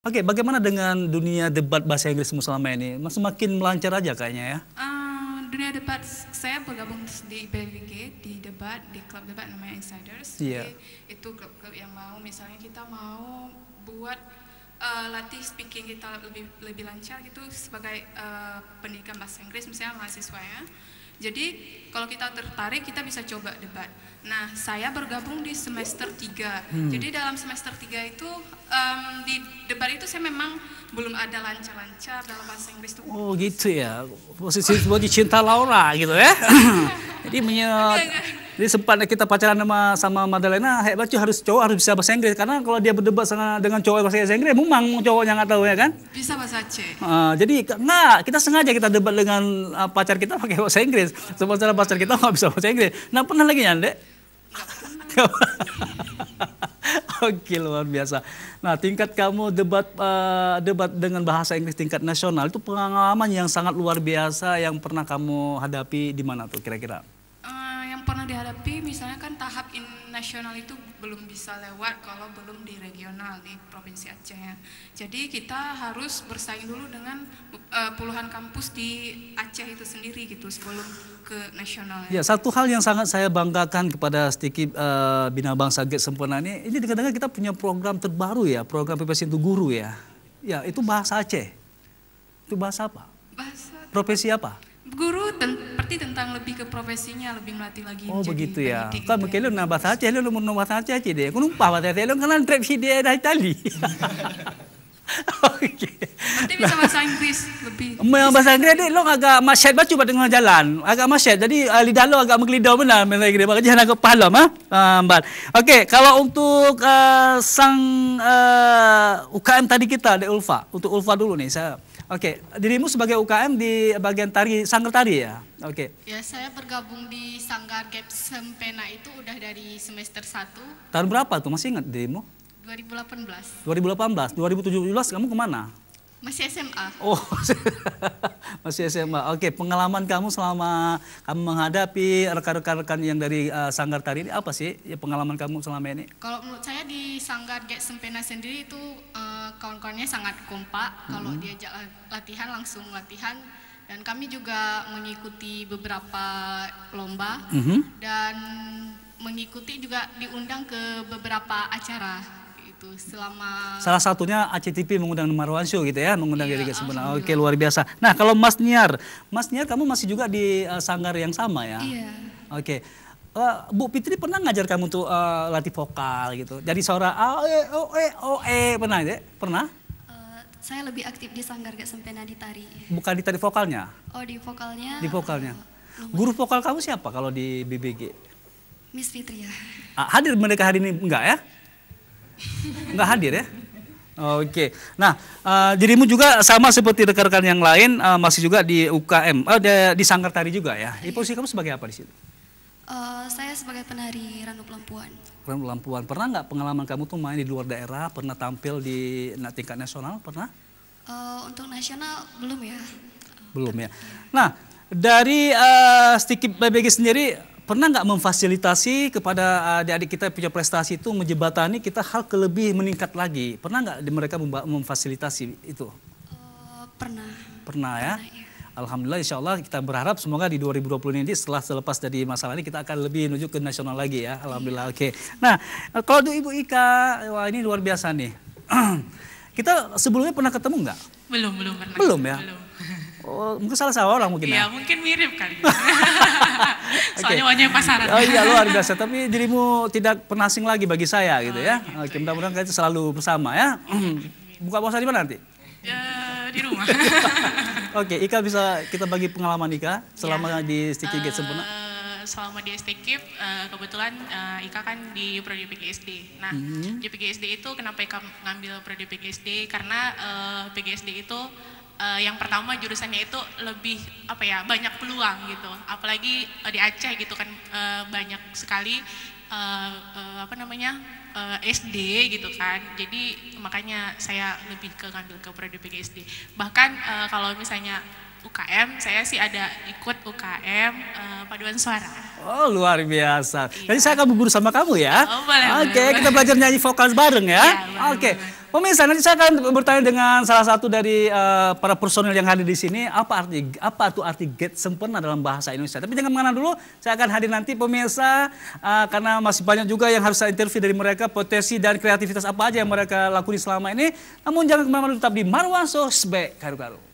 Oke, bagaimana dengan dunia debat bahasa Inggrismu selama ini? Semakin melancar aja kayaknya ya? Dunia debat, saya bergabung di PBG, di debat, di klub debat namanya Insiders. Iya. Jadi itu klub-klub yang mau, misalnya kita mau buat latih speaking kita lebih lancar gitu sebagai pendidikan bahasa Inggris misalnya mahasiswa ya. Jadi kalau kita tertarik kita bisa coba debat. Nah, saya bergabung di semester 3. Jadi dalam semester 3 itu di debat itu saya memang belum ada lancar-lancar dalam bahasa Inggris itu. Oh gitu ya, posisi sebagai cinta Laura gitu ya. Jadi jadi sempat kita pacaran sama Madalena, hebat cuy, cowok harus bisa bahasa Inggris karena kalau dia berdebat dengan cowok bahasa Inggris, memang cowoknya nggak tahu ya kan? Bisa bahasa Aceh. Jadi nggak, kita sengaja kita debat dengan pacar kita pakai bahasa Inggris, sementara pacar kita nggak bisa bahasa Inggris. Nah pernah lagi nyandek? Oke, luar biasa. Nah, tingkat kamu debat dengan bahasa Inggris tingkat nasional itu pengalaman yang sangat luar biasa yang pernah kamu hadapi di mana tuh kira-kira? Yang pernah dihadapi misalnya kan tahap nasional itu belum bisa lewat kalau belum di regional di Provinsi Aceh ya. Jadi kita harus bersaing dulu dengan puluhan kampus di Aceh itu sendiri gitu sebelum ke nasional. Ya, satu hal yang sangat saya banggakan kepada Sticky Bina Bangsa Gate Sempurna ini dengar-dengar kita punya program terbaru ya, program PPS untuk guru ya. Ya, itu bahasa Aceh. Itu bahasa apa? Profesi apa? Guru berarti tentang lebih ke profesinya, lebih melatih lagi. Oh begitu ya. Gitu Kan mungkin lu nak bahasa Aceh, lu mau bahasa Aceh deh. Aku lupa bahasa Aceh, lu kan trip si dia dari Itali. Oke. Berarti bisa bahasa Inggris lebih. Bahasa Inggris deh, lo agak masyad baca pada tengah jalan, agak masyad. Jadi lidah lo agak menggelidah benar bahasa Inggris. Makanya jangan agak paham, Mbak. Oke, kalau untuk sang UKM tadi kita, Dek Ulfa, untuk Ulfa dulu nih saya. Oke, dirimu sebagai UKM di bagian tari, sanggar tari ya? Oke. Ya, saya bergabung di Sanggar GEP Sempena itu udah dari semester 1. Tahun berapa tuh? Masih ingat dirimu? 2018. 2018, 2017 kamu kemana? Masih SMA. Oh, masih SMA. Oke, pengalaman kamu selama kamu menghadapi rekan-rekan yang dari Sanggar Tari ini apa sih ya, pengalaman kamu selama ini? Kalau menurut saya di Sanggar GEP Sempena sendiri itu kawan-kawannya sangat kompak. Kalau diajak latihan langsung latihan. Dan kami juga mengikuti beberapa lomba dan mengikuti juga diundang ke beberapa acara. Selama salah satunya ACTV mengundang Marwansyah gitu ya, mengundang dari sebenarnya. Oke, luar biasa. Nah, kalau Mas Niar kamu masih juga di sanggar yang sama ya? Iya. Oke. Bu Fitri pernah ngajar kamu tuh latih vokal gitu. Jadi suara pernah ya? Pernah? Saya lebih aktif di Sanggar GEP Sempena di tari. Bukan di tari vokalnya? Oh, di vokalnya. Di vokalnya. Guru vokal kamu siapa kalau di BBG? Miss Fitri ya. Hadir mereka hari ini enggak ya? Enggak hadir ya? Oke. Nah, dirimu juga sama seperti rekan-rekan yang lain, masih juga di UKM, di Sanggar Tari juga ya? Di posisi kamu sebagai apa di situ? Saya sebagai penari Ranu Pelampuan. Ranu Pelampuan. Pernah nggak pengalaman kamu tuh main di luar daerah? Pernah tampil di tingkat nasional? Pernah? Untuk nasional belum ya. Belum ya. Nah, dari Sticky BBG sendiri, pernah nggak memfasilitasi kepada adik-adik kita punya prestasi itu menjembatani kita hal lebih meningkat lagi? Pernah nggak mereka memfasilitasi itu? Pernah. Pernah ya? Alhamdulillah, insya Allah kita berharap semoga di 2020 ini selepas dari masalah ini kita akan lebih menuju ke nasional lagi ya. Alhamdulillah. Oke. Nah, kalau untuk Ibu Ika, wah ini luar biasa nih. Kita sebelumnya pernah ketemu nggak? Belum pernah. Belum ya? Belum. Oh, mungkin salah orang mungkin ya? Iya, mungkin mirip kali. Soalnya wajahnya pasaran. Oh iya, luar biasa. Tapi dirimu tidak pernah asing lagi bagi saya gitu ya. Oke, mudah-mudahan kita selalu bersama ya. Buka puasa di mana nanti? Di rumah. Oke, Ika bisa kita bagi pengalaman Ika selama di Sticky GEP Sempurna? Selama di STKIP, kebetulan Ika kan di Prodi PGSD. Nah, di PGSD itu kenapa Ika ngambil Prodi PGSD? Karena PGSD itu yang pertama jurusannya itu lebih banyak peluang gitu. Apalagi di Aceh gitu kan banyak sekali SD gitu kan. Jadi makanya saya lebih ngambil ke Prodi PGSD. Bahkan kalau misalnya UKM, saya sih ada ikut UKM paduan suara. Oh, luar biasa. Jadi saya akan berburu sama kamu ya. Oh, boleh. Oke, kita belajar nyanyi vokal bareng ya. Iya, Oke. Pemirsa, nanti saya akan bertanya dengan salah satu dari para personil yang hadir di sini, apa itu arti get sempurna dalam bahasa Indonesia. Tapi jangan kemana dulu, saya akan hadir nanti pemirsa, karena masih banyak juga yang harus saya interview dari mereka, potensi dan kreativitas apa aja yang mereka lakukan selama ini. Namun jangan kemana-mana, tetap di Marwah Sosbe Karu-Karu.